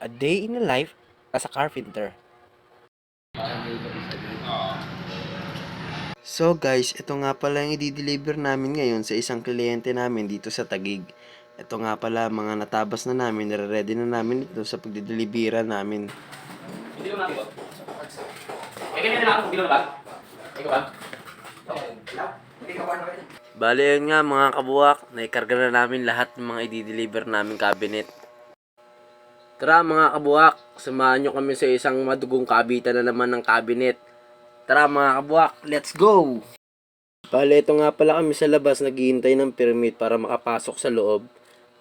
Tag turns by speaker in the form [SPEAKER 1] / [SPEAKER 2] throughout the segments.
[SPEAKER 1] A day in a life as a carpenter. So guys, ito nga pala yung i-deliver namin ngayon sa isang kliyente namin dito sa Taguig. Ito nga pala mga natabas na namin, nire-ready na namin ito sa pagdidelibera namin.
[SPEAKER 2] Hindi naman natin ba? Eh, ganyan na ako kung ba? Ikaw ba?
[SPEAKER 1] Bale yun nga mga kabuwak, naikarga na namin lahat ng mga i-deliver namin cabinet. Tara mga kabuwak, samahan nyo kami sa isang madugong kabitan na naman ng cabinet. Tara mga kabuwak, let's go! Bale, ito nga pala kami sa labas naghihintay ng permit para makapasok sa loob.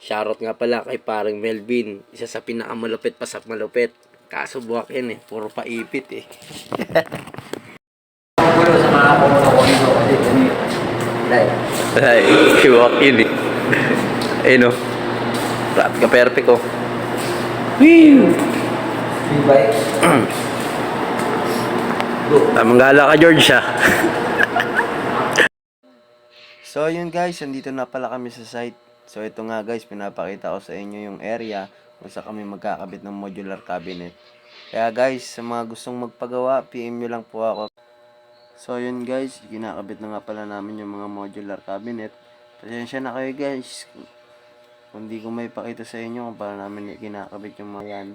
[SPEAKER 1] Shoutout nga pala kay parang Melvin, isa sa pinakamalupit pa sa malupit. Kaso buwak yan eh, puro paipit eh.
[SPEAKER 2] Siguro sa mga pumunta ko dito kasi kami
[SPEAKER 1] Ay, buwak yun eh. Ayun o, flat ka perfect oh. Whew!
[SPEAKER 2] bike.
[SPEAKER 1] Tamang gala ka George ha. So yun guys, andito na pala kami sa site. So ito nga guys, pinapakita ko sa inyo yung area kung saan kami magkakabit ng modular cabinet. Kaya guys, sa mga gustong magpagawa, PM nyo lang po ako. So yun guys, kinakabit na nga pala namin yung mga modular cabinet. Pasensya na kayo guys kung di ko may pakita sa inyo kung paano namin kinakabit yung mga yan.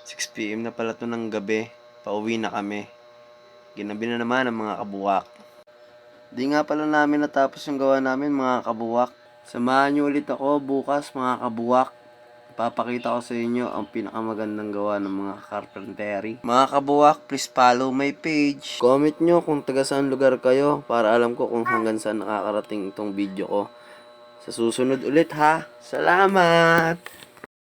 [SPEAKER 1] 6 PM na pala to ng gabi. Pauwi na kami. Ginabi na naman ang mga kabuwak. Di nga pala namin natapos yung gawa namin mga kabuwak. Samahan nyo ulit ako bukas mga kabuwak. Papakita ko sa inyo ang pinakamagandang gawa ng mga carpentry. Mga kabuwak, please follow my page. Comment nyo kung taga saan lugar kayo para alam ko kung hanggang saan nakakarating itong video ko. Sa susunod ulit ha. Salamat!